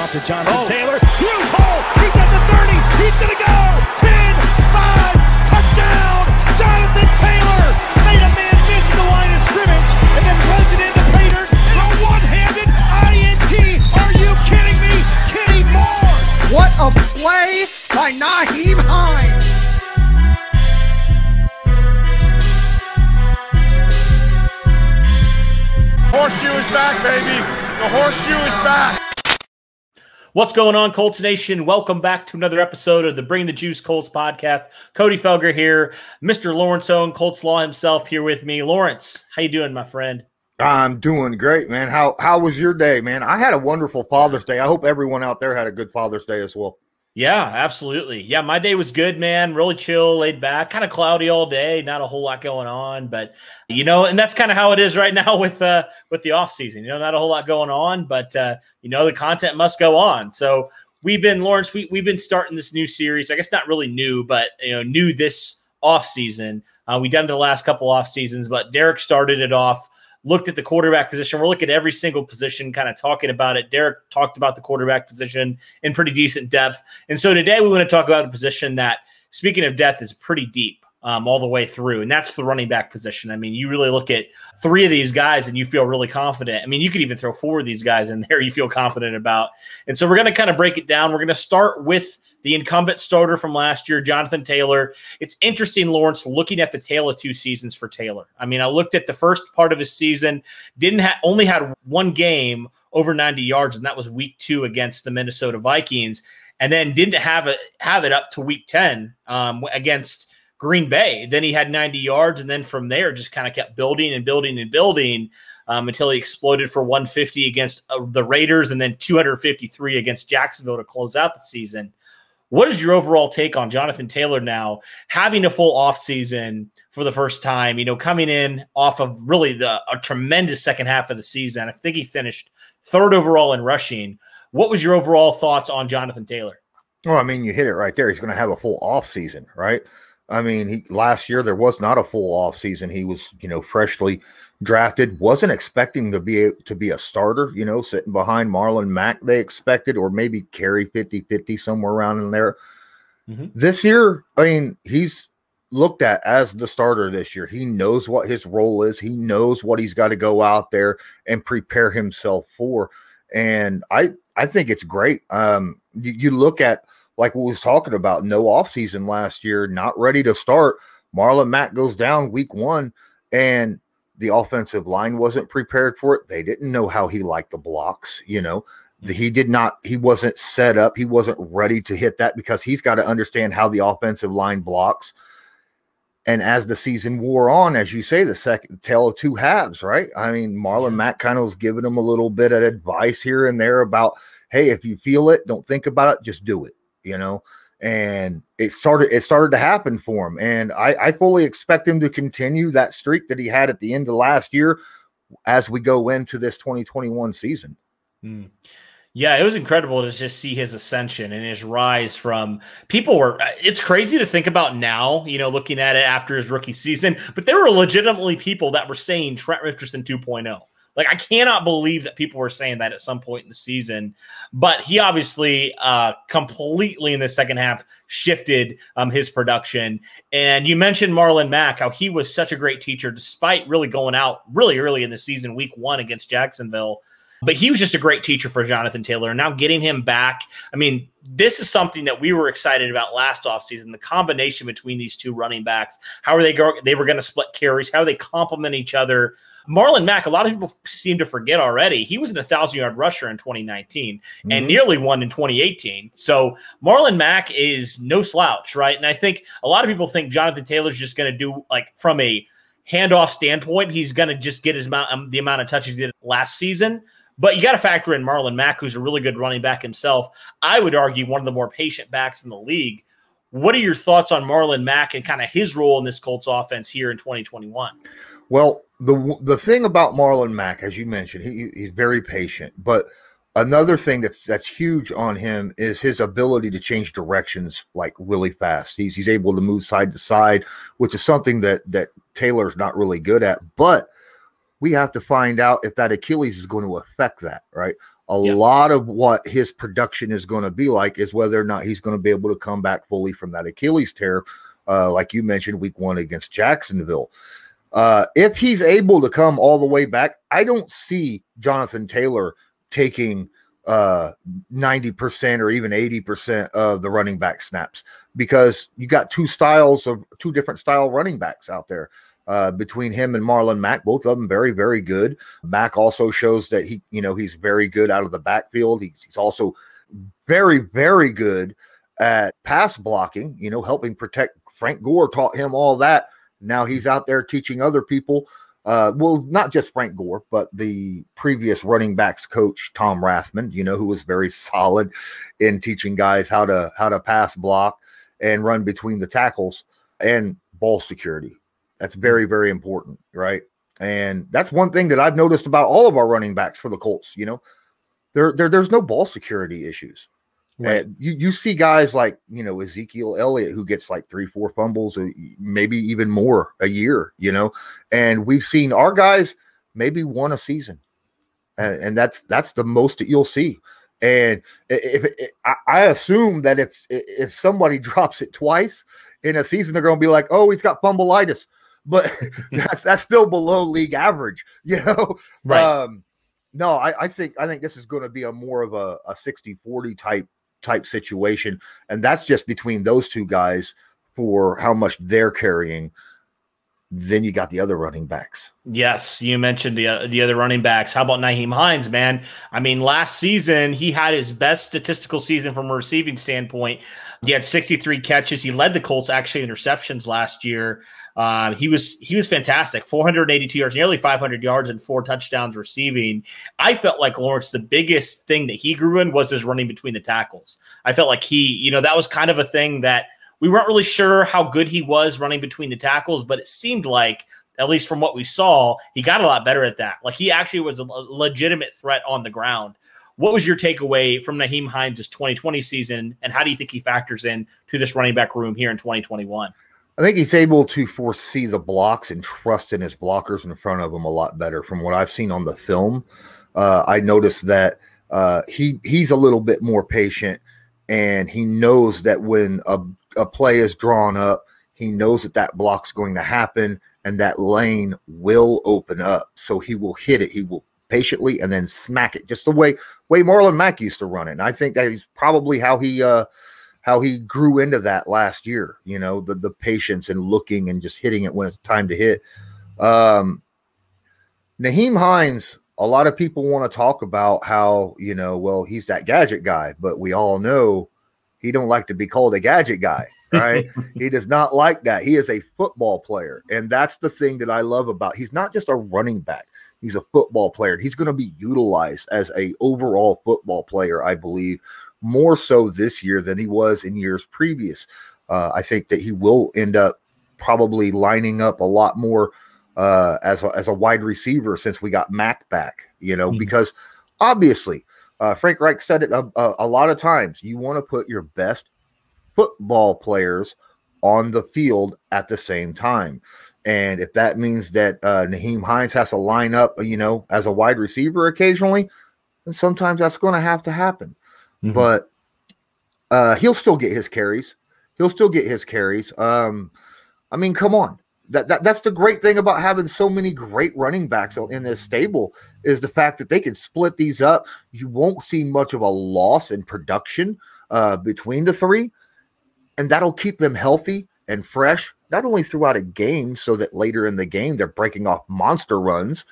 out to Jonathan Taylor. Huge hole. He's at the 30. He's going to go. 10, 5, touchdown. Jonathan Taylor made a man miss the line of scrimmage and then runs it into Pater. And a one-handed INT. Are you kidding me? Kenny Moore. What a play by Nyheim Hines. Horseshoe is back, baby. The horseshoe is back. What's going on, Colts Nation? Welcome back to another episode of the Bring the Juice Colts podcast. Cody Felger here. Mr. Lawrence Owen, Colts Law himself, here with me. Lawrence, how you doing, my friend? I'm doing great, man. How was your day, man? I had a wonderful Father's Day. I hope everyone out there had a good Father's Day as well. Yeah, absolutely. Yeah, my day was good, man. Really chill, laid back, kind of cloudy all day. Not a whole lot going on, but and that's kind of how it is right now with the off season. Not a whole lot going on, but the content must go on. So we've been starting this new series. I guess not really new, but new this off season. We've done it the last couple off seasons, but Derek started it off. Looked at the quarterback position. We're looking at every single position, kind of talking about it. Derek talked about the quarterback position in pretty decent depth. And so today we want to talk about a position that, speaking of depth, is pretty deep all the way through, and that's the running back position. I mean, you really look at three of these guys and you feel really confident. I mean, you could even throw four of these guys in there you feel confident about. And so we're going to kind of break it down. We're going to start with the incumbent starter from last year, Jonathan Taylor. It's interesting, Lawrence, looking at the tale of two seasons for Taylor. I mean, I looked at the first part of his season, only had one game over 90 yards, and that was week 2 against the Minnesota Vikings, and then didn't have it up to week 10 against Green Bay. Then he had 90 yards, and then from there just kind of kept building and building and building until he exploded for 150 against the Raiders and then 253 against Jacksonville to close out the season. What is your overall take on Jonathan Taylor now having a full offseason for the first time, coming in off of really a tremendous second half of the season? I think he finished 3rd overall in rushing. What was your overall thoughts on Jonathan Taylor? Well, I mean, you hit it right there. He's going to have a full offseason, right? I mean, last year there was not a full offseason. He was, freshly drafted. Wasn't expecting to be a starter, sitting behind Marlon Mack, they expected, or maybe carry 50-50 somewhere around in there. Mm-hmm. This year, I mean, he's looked at as the starter this year. He knows what his role is. He knows what he's got to go out there and prepare himself for. And I think it's great. You look at, like we was talking about, no offseason last year, not ready to start. Marlon Mack goes down week 1, and the offensive line wasn't prepared for it. They didn't know how he liked the blocks. He wasn't set up. He wasn't ready to hit that because he's got to understand how the offensive line blocks. And as the season wore on, as you say, the tale of two halves, right? I mean, Marlon Mack kind of was giving him a little bit of advice here and there about, hey, if you feel it, don't think about it, just do it. And it started to happen for him. And I fully expect him to continue that streak that he had at the end of last year as we go into this 2021 season. Yeah, it was incredible to just see his ascension and his rise from it's crazy to think about now, looking at it after his rookie season, but there were legitimately people that were saying Trent Richardson 2.0. Like, I cannot believe that people were saying that at some point in the season, but he obviously completely in the second half shifted his production. And you mentioned Marlon Mack, how he was such a great teacher despite really going out really early in the season, week 1 against Jacksonville. But he was just a great teacher for Jonathan Taylor. And now getting him back, I mean, this is something that we were excited about last offseason, the combination between these two running backs. How are they were going to split carries, how they complement each other. Marlon Mack, a lot of people seem to forget already, he was an 1,000-yard rusher in 2019 and nearly one in 2018. So Marlon Mack is no slouch, right? And I think a lot of people think Jonathan Taylor's just going to do, like, from a handoff standpoint, he's going to just get the amount of touches he did last season. But you got to factor in Marlon Mack, who's a really good running back himself. I would argue one of the more patient backs in the league. What are your thoughts on Marlon Mack and kind of his role in this Colts offense here in 2021? Well, the thing about Marlon Mack, as you mentioned, he's very patient. But another thing that's huge on him is his ability to change directions like really fast. He's able to move side to side, which is something that Taylor's not really good at. But we have to find out if that Achilles is going to affect that, right? A lot of what his production is going to be like is whether or not he's going to be able to come back fully from that Achilles tear, like you mentioned, week 1 against Jacksonville. If he's able to come all the way back, I don't see Jonathan Taylor taking 90% or even 80% of the running back snaps, because you got two different style running backs out there. Between him and Marlon Mack, both of them very, very good. Mack also shows that he's very good out of the backfield. He's also very, very good at pass blocking, helping protect. Frank Gore taught him all that. Now he's out there teaching other people. Well, not just Frank Gore, but the previous running backs coach, Tom Rathman, who was very solid in teaching guys how to pass block and run between the tackles and ball security. That's very, very important, right? And that's one thing that I've noticed about all of our running backs for the Colts. There's no ball security issues. Right. You see guys like, Ezekiel Elliott, who gets like 3-4 fumbles, or maybe even more a year, and we've seen our guys maybe 1 a season. And that's the most that you'll see. And I assume that if somebody drops it twice in a season, they're going to be like, oh, he's got fumbleitis. But that's still below league average, Right. No, I think this is going to be a more of a 60-40 type situation. And that's just between those two guys for how much they're carrying. Then you got the other running backs. Yes, you mentioned the other running backs. How about Nyheim Hines, man? I mean, last season, he had his best statistical season from a receiving standpoint. He had 63 catches. He led the Colts actually in receptions last year. He was fantastic. 482 yards, nearly 500 yards, and 4 touchdowns receiving. I felt like, Lawrence, the biggest thing that he grew in was his running between the tackles. I felt like that was kind of a thing that we weren't really sure how good he was running between the tackles, but it seemed like, at least from what we saw, he got a lot better at that. Like, he actually was a legitimate threat on the ground. What was your takeaway from Nyheim Hines' 2020 season, and how do you think he factors in to this running back room here in 2021? I think he's able to foresee the blocks and trust in his blockers in front of him a lot better. From what I've seen on the film, I noticed that he's a little bit more patient, and he knows that when a play is drawn up, he knows that block's going to happen and that lane will open up. So he will hit it. He will patiently and then smack it, just the way Marlon Mack used to run it. And I think that is probably how he grew into that last year, the patience and looking and just hitting it when it's time to hit. Nyheim Hines, a lot of people want to talk about how, well, he's that gadget guy, but we all know he don't like to be called a gadget guy, right? He does not like that. He is a football player. And that's the thing that I love about, he's not just a running back. He's a football player. He's going to be utilized as a overall football player, I believe, more so this year than he was in years previous. I think that he will end up probably lining up a lot more as a wide receiver since we got Mack back, because obviously Frank Reich said it a lot of times. You want to put your best football players on the field at the same time. And if that means that Nyheim Hines has to line up, as a wide receiver occasionally, then sometimes that's going to have to happen. Mm-hmm. But he'll still get his carries. I mean, come on. That's the great thing about having so many great running backs in this stable, is the fact that they can split these up. You won't see much of a loss in production between the three, and that'll keep them healthy and fresh, not only throughout a game so that later in the game they're breaking off monster runs,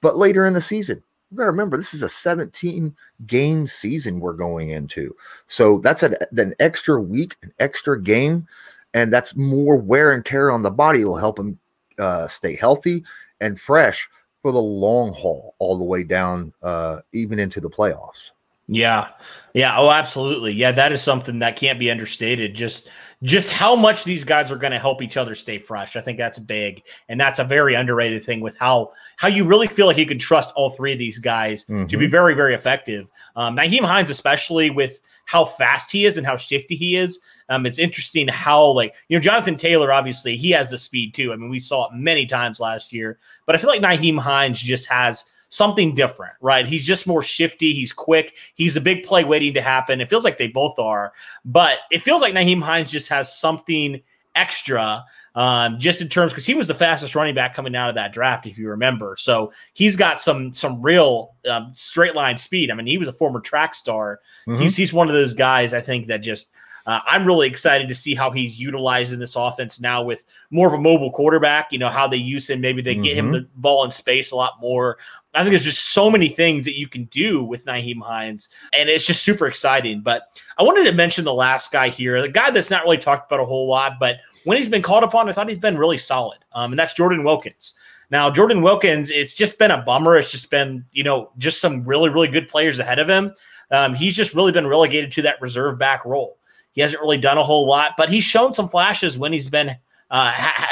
but later in the season. You gotta remember, this is a 17-game season we're going into. So that's an extra week, an extra game, and that's more wear and tear on the body. It'll help him stay healthy and fresh for the long haul, all the way down, even into the playoffs. Yeah. Yeah. Oh, absolutely. Yeah. That is something that can't be understated. Just how much these guys are going to help each other stay fresh. I think that's big. And that's a very underrated thing with how you really feel like you can trust all three of these guys to be very, very effective. Nyheim Hines, especially with how fast he is and how shifty he is. It's interesting how, like, Jonathan Taylor, obviously he has the speed too. I mean, we saw it many times last year, but I feel like Nyheim Hines just has something different, right? He's just more shifty. He's quick. He's a big play waiting to happen. It feels like they both are, but it feels like Nyheim Hines just has something extra, just in terms, because he was the fastest running back coming out of that draft, if you remember. So he's got some real straight line speed. I mean, he was a former track star. He's one of those guys, I think, that just I'm really excited to see how he's utilized in this offense now with more of a mobile quarterback, how they use him. Maybe they get him the ball in space a lot more. I think there's just so many things that you can do with Nyheim Hines, and it's just super exciting. But I wanted to mention the last guy here, the guy that's not really talked about a whole lot, but when he's been called upon, I thought he's been really solid, and that's Jordan Wilkins. Now, Jordan Wilkins, it's just been a bummer. It's just been, just some really, really good players ahead of him. He's just really been relegated to that reserve back role. He hasn't really done a whole lot, but he's shown some flashes when he's been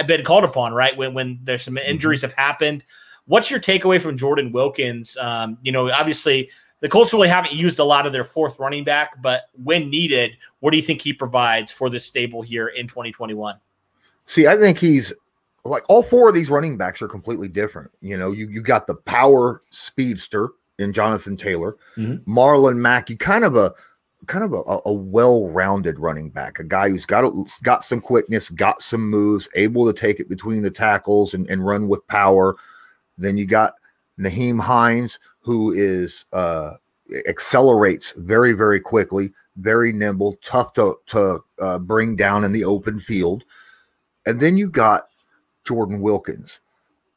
been called upon, right? When there's some injuries have happened. What's your takeaway from Jordan Wilkins? Obviously the Colts really haven't used a lot of their fourth running back, but when needed, what do you think he provides for this stable here in 2021? See, I think he's like all four of these running backs are completely different. You got the power speedster in Jonathan Taylor, Marlon Mack. You kind of a well-rounded running back, a guy who's got some quickness, got some moves, able to take it between the tackles and run with power. Then you got Nyheim Hines, who is accelerates very, very quickly, very nimble, tough to bring down in the open field. And then you got Jordan Wilkins,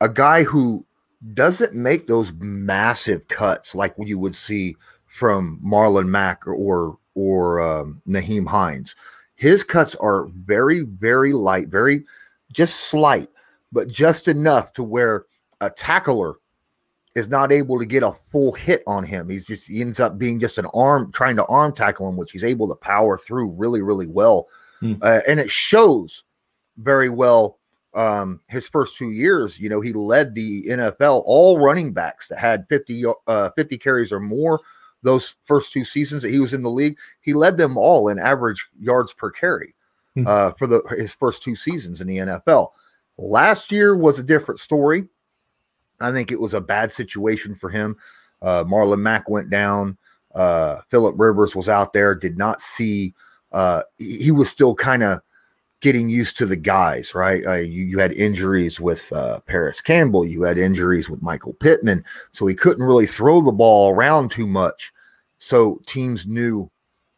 a guy who doesn't make those massive cuts like you would see from Marlon Mack or Nyheim Hines. His cuts are very, very light, very just slight, but just enough to where a tackler is not able to get a full hit on him. He ends up being just trying to arm tackle him, which he's able to power through really, really well. And it shows very well. His first 2 years, he led the NFL, all running backs that had 50 carries or more. Those first 2 seasons that he was in the league, he led them all in average yards per carry for his first 2 seasons in the NFL. Last year was a different story. I think it was a bad situation for him. Marlon Mack went down. Phillip Rivers was out there, did not see. He was still kind of getting used to the guys, right? You had injuries with Paris Campbell. You had injuries with Michael Pittman. So he couldn't really throw the ball around too much. So teams knew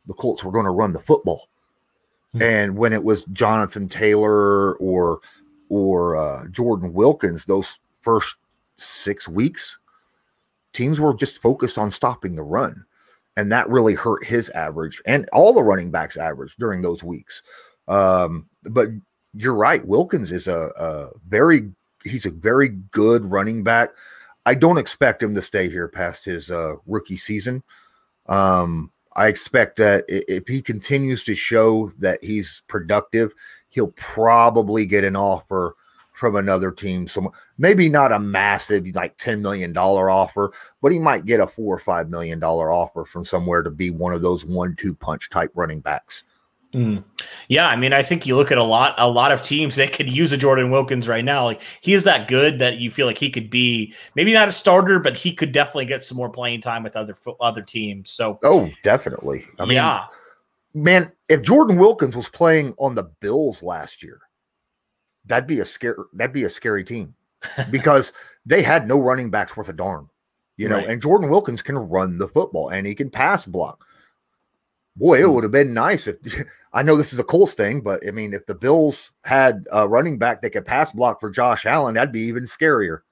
the Colts were going to run the football. And when it was Jonathan Taylor or Jordan Wilkins, those first 6 weeks, teams were just focused on stopping the run. And that really hurt his average and all the running backs' average during those weeks. But you're right. Wilkins is he's a very good running back. I don't expect him to stay here past his rookie season. I expect that if he continues to show that he's productive, he'll probably get an offer from another team. So maybe not a massive, like $10 million offer, but he might get a $4 or $5 million offer from somewhere to be one of those 1-2 punch type running backs. Yeah, I mean, I think you look at a lot of teams that could use a Jordan Wilkins right now. Like, he is that good that you feel like he could be maybe not a starter, but he could definitely get some more playing time with other teams. So, definitely. I mean, man, if Jordan Wilkins was playing on the Bills last year, that'd be a scary team because they had no running backs worth a darn, right. And Jordan Wilkins can run the football and he can pass block. Boy, it would have been nice if I know this is a Colts thing, but I mean, if the Bills had a running back that could pass block for Josh Allen, that'd be even scarier.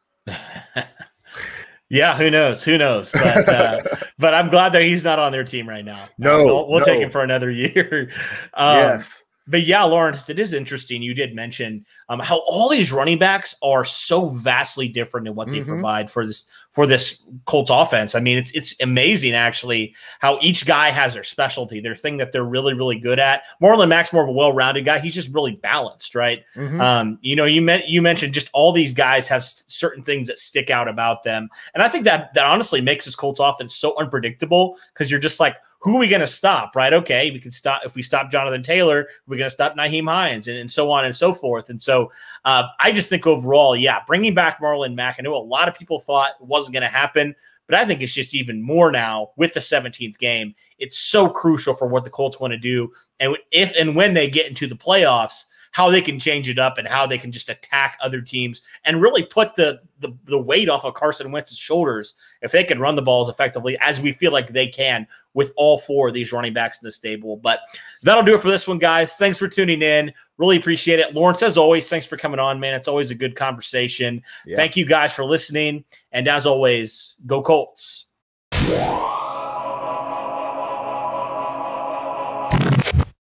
Yeah, who knows? But I'm glad that he's not on their team right now. No, we'll take him for another year. Yes. But yeah, Lawrence, it is interesting. You did mention how all these running backs are so vastly different in what they provide for this Colts offense. I mean, it's amazing actually how each guy has their specialty, their thing that they're really, really good at. Marlon Mack's more of a well-rounded guy. He's just really balanced, right? You know, you mentioned just all these guys have certain things that stick out about them, and I think that honestly makes this Colts offense so unpredictable because you're just like, who are we going to stop, right? Okay, we can stop. If we stop Jonathan Taylor, we're going to stop Nyheim Hines and so on and so forth. And so I just think overall, yeah, bringing back Marlon Mack, I know a lot of people thought it wasn't going to happen, but I think it's just even more now with the 17th game. It's so crucial for what the Colts want to do. And if and when they get into the playoffs, how they can change it up and how they can just attack other teams and really put the weight off of Carson Wentz's shoulders if they can run the balls effectively, as we feel like they can with all four of these running backs in the stable. But that'll do it for this one, guys. Thanks for tuning in. Really appreciate it. Lawrence, as always, thanks for coming on, man. It's always a good conversation. Yeah. Thank you guys for listening. And as always, go Colts.